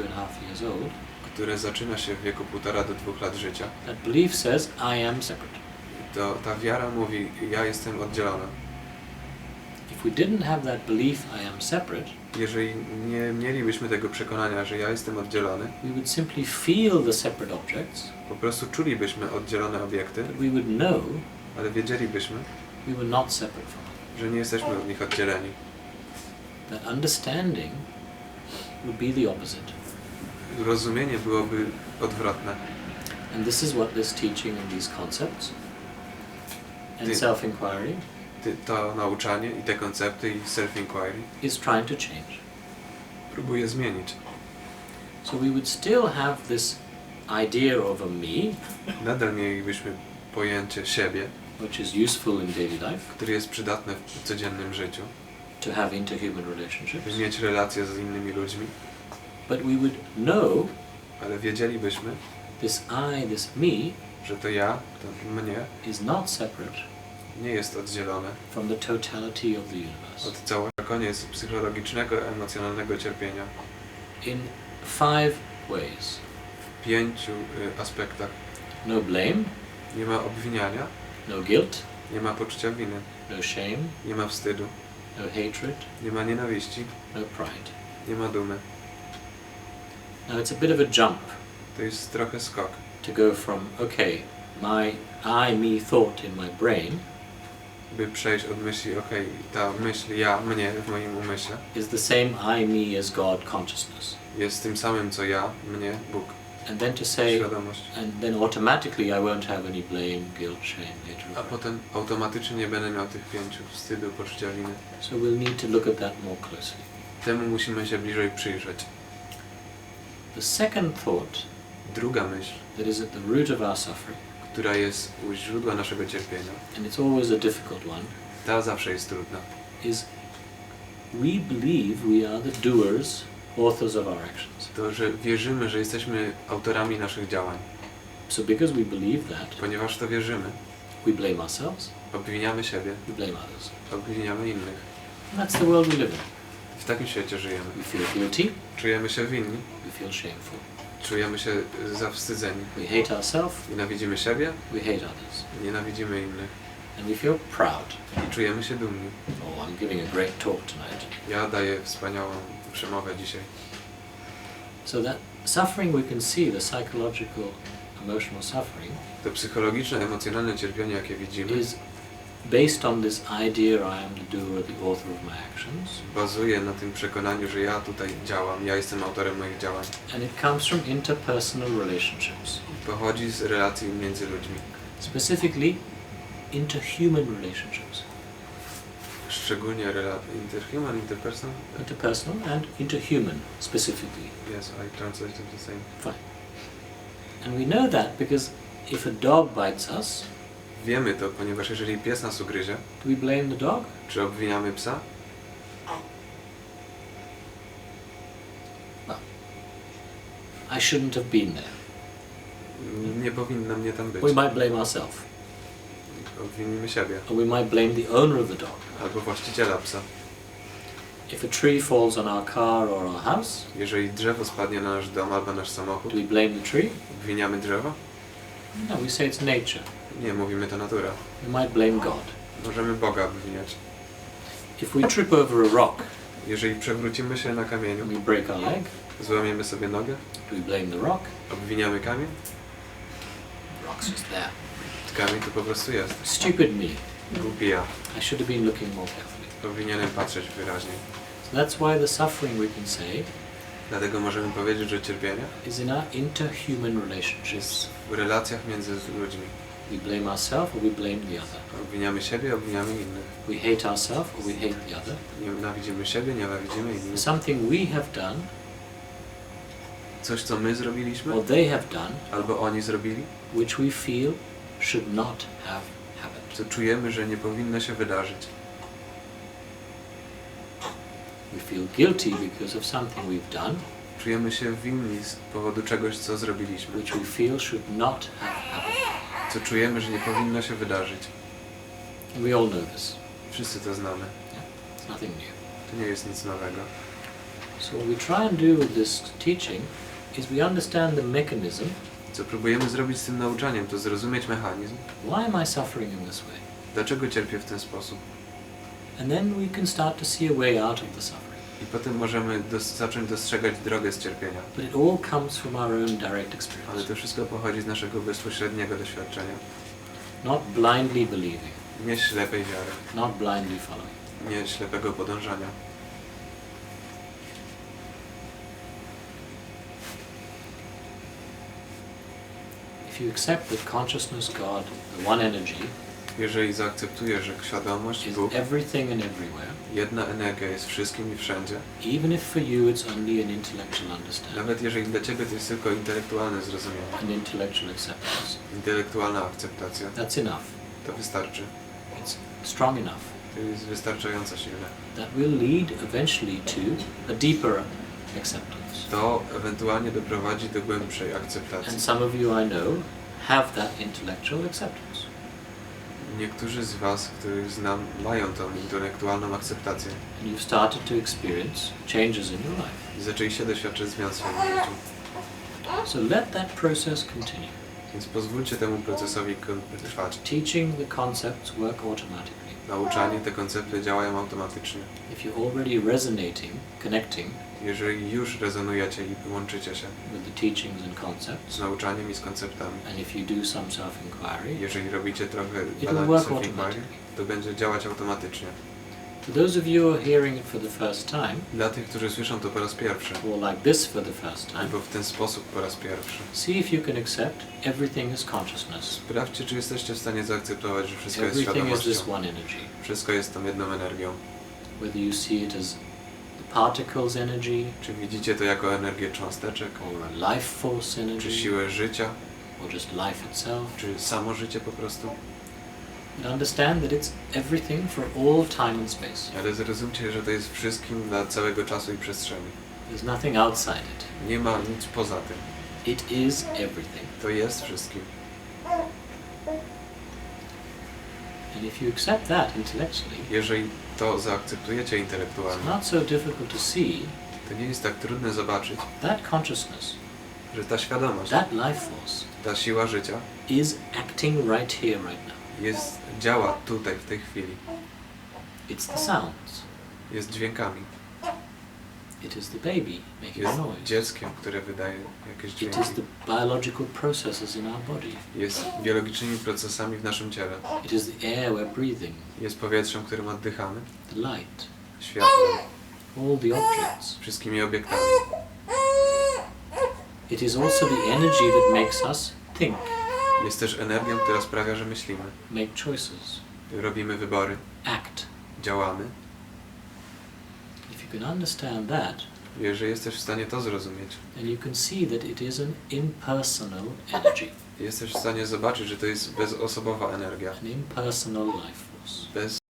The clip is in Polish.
2.5 years old, które zaczyna się w wieku 1,5 do 2 lat życia, that belief says, I am separate. to ta wiara mówi, ja jestem oddzielona. If we didn't have that belief, I am separate, Jeżeli nie mielibyśmy tego przekonania, że ja jestem oddzielony, we would simply feel the separate objects, po prostu czulibyśmy oddzielone obiekty, but we would know ale wiedzielibyśmy, we were not separate from them. że nie jesteśmy od nich oddzieleni. That understanding would be the opposite. Rozumienie byłoby odwrotne. And this is what this teaching and these concepts and The- self-inquiry To nauczanie i te koncepty i self-inquiry is trying to change. próbuje zmienić. So we would still have this idea of a me, Nadal mielibyśmy pojęcie siebie, which is useful in daily life, które jest przydatne w codziennym życiu, to have interhuman relationships, by mieć relacje z innymi ludźmi, but we would know ale wiedzielibyśmy, this I, this me, że to ja, to mnie, is not separate nie jest oddzielone from the totality of the universe. od całego koniec psychologicznego, emocjonalnego cierpienia In 5 ways. w 5 aspektach. No blame, Nie ma obwiniania, no guilt, nie ma poczucia winy, no shame, nie ma wstydu, no hatred, nie ma nienawiści, no pride. nie ma dumy. Now it's a bit of a jump To jest trochę skok. to go from, okay, my I, me thought in my brain By przejść od myśli, ta myśl ja, mnie w moim umyśle is the same I, me as God consciousness. jest tym samym co ja, mnie, Bóg, And then to say, świadomość. and then automatically I won't have any blame, guilt, shame, hatred. A pride. potem automatycznie nie będę miał tych 5 wstydu, poczucia winy. So we'll need to look at that more closely. Temu musimy się bliżej przyjrzeć. The second thought Druga myśl, that is at the root of our suffering, która jest u źródła naszego cierpienia, and it's always a difficult one, ta zawsze jest trudna. is we believe we are the doers, authors of our actions. To, że wierzymy, że jesteśmy autorami naszych działań. So because we believe that, Ponieważ w to wierzymy, we blame ourselves, obwiniamy siebie, we blame others. obwiniamy innych. And that's the world we live in. W takim świecie żyjemy. We feel guilty, Czujemy się winni, we feel shameful. czujemy się zawstydzeni. We hate ourselves, Nienawidzimy siebie, we hate others. nienawidzimy innych. And we feel proud. I czujemy się dumni. Oh, I'm giving a great talk tonight. Ja daję wspaniałą przemowę dzisiaj. So that suffering we can see, the psychological, emotional suffering, To psychologiczne, emocjonalne cierpienie, jakie widzimy, is based on this idea I am the doer, the author of my actions. bazuje na tym przekonaniu, że ja tutaj działam, ja jestem autorem moich działań. And it comes from interpersonal relationships. Pochodzi z relacji między ludźmi. Specifically, interhuman relationships. Szczególnie interhuman, interpersonal? Interpersonal and interhuman, specifically. Yes, I translated the same. Fine. And we know that because if a dog bites us, Wiemy to, ponieważ jeżeli pies nas ugryzie, do we blame the dog? czy obwiniamy psa? No. I shouldn't have been there. Nie powinno mnie tam być. We might blame ourselves. Obwinimy siebie. Or we might blame the owner of the dog. Albo właściciela psa. If a tree falls on our car or our house, Jeżeli drzewo spadnie na nasz dom albo nasz samochód, do we blame the tree? obwiniamy drzewo? No, we say it's nature. Nie, mówimy to natura. We might blame God. Możemy Boga obwiniać. If we trip over a rock Jeżeli przewrócimy się na kamieniu, and we break our leg, złamiemy sobie nogę, do we blame the rock? obwiniamy kamień, The rock's just there. kamień to po prostu jest. Stupid me. Głupi ja. I should have been looking more carefully. Powinienem patrzeć wyraźniej. So that's why the suffering, we can say, Dlatego możemy powiedzieć, że cierpienie is in our interhuman relationships. jest w relacjach między ludźmi. We blame ourselves or we blame the other. Obwiniamy siebie, obwiniamy innych. We hate ourselves or we hate the other. Nienawidzimy siebie, nienawidzimy innych. Something we have done Coś, co my zrobiliśmy, or they have done, albo oni zrobili, which we feel should not have happened. co czujemy, że nie powinno się wydarzyć. We feel guilty because of something we've done, Czujemy się winni z powodu czegoś, co zrobiliśmy. which we feel should not have happened. Co czujemy, że nie powinno się wydarzyć. And we all know this. Wszyscy to znamy. It's nothing new. To nie jest nic nowego. So what we try and do with this teaching is we understand the mechanism. Co próbujemy zrobić z tym nauczaniem, to zrozumieć mechanizm. Why am I suffering in this way? Dlaczego cierpię w ten sposób? And then we can start to see a way out of the suffering. I potem możemy zacząć dostrzegać drogę z cierpienia. But it all comes from our own direct Ale experience. to wszystko pochodzi z naszego bezpośredniego doświadczenia. Not blindly believing, Nie ślepej wiary, not blindly following. nie ślepego podążania. If you accept that consciousness, God, the one energy, Jeżeli zaakceptujesz, że świadomość, is Bóg, everything and everywhere, jedna energia jest wszystkim i wszędzie, even if for you it's only an intellectual understanding, nawet jeżeli dla Ciebie to jest tylko intelektualne zrozumienie, an intellectual acceptance, intelektualna akceptacja, that's enough. to wystarczy. It's strong enough. To jest wystarczająco silne. That will lead eventually to a deeper acceptance. To ewentualnie doprowadzi do głębszej akceptacji. And some of you I know have that intellectual acceptance. Niektórzy z Was, których znam, mają tą intelektualną akceptację And you've started to experience changes in your life. i zaczęliście doświadczać zmian w swoim życiu. So let that process continue. Więc pozwólcie temu procesowi trwać. Teaching the concepts work automatically. Nauczanie, te koncepty działają automatycznie. If you're already resonating, connecting Jeżeli już rezonujecie i łączycie się with the teachings and concepts, z nauczaniem i z konceptami, and if you do some self-inquiry, jeżeli robicie trochę it will badań work self-inquiry, automatically. to będzie działać automatycznie. To those of you who are hearing it for the first time, Dla tych, którzy słyszą to po raz pierwszy, or like this for the first time, albo w ten sposób po raz pierwszy, see if you can accept everything is consciousness. sprawdźcie, czy jesteście w stanie zaakceptować, że wszystko jest Everything is this świadomością. one energy. Wszystko jest tą jedną energią. Whether you see it as the particles energy, Czy widzicie to jako energię cząsteczek, or a life force czy energy, siłę życia, or just life itself. czy samo życie po prostu? But understand that it's everything for all time and space. Ale zrozumcie, że to jest wszystkim dla całego czasu i przestrzeni. There's nothing outside it. Nie ma nic poza tym. It is everything. To jest wszystkim. And if you accept that intellectually, Jeżeli to zaakceptujecie it's intelektualnie, not so difficult to see to nie jest tak trudne zobaczyć, that consciousness, że ta świadomość, that life force, ta siła życia is acting right here, right now. działa tutaj, w tej chwili. It's the sounds. Jest dźwiękami. It is the baby making Jest a noise. dzieckiem, które wydaje jakieś It dźwięki. is the biological processes in our body. Jest biologicznymi procesami w naszym ciele. It is the air we're breathing, Jest powietrzem, którym oddychamy, the light, światłem, all the objects. wszystkimi obiektami. It is also the energy that makes us think, Jest też energią, która sprawia, że myślimy. make choices, Robimy wybory, act. działamy. If you can understand that, Jeżeli jesteś w stanie to zrozumieć, then you can see that it is an impersonal energy, jesteś w stanie zobaczyć, że to jest bezosobowa energia, an impersonal life force. bez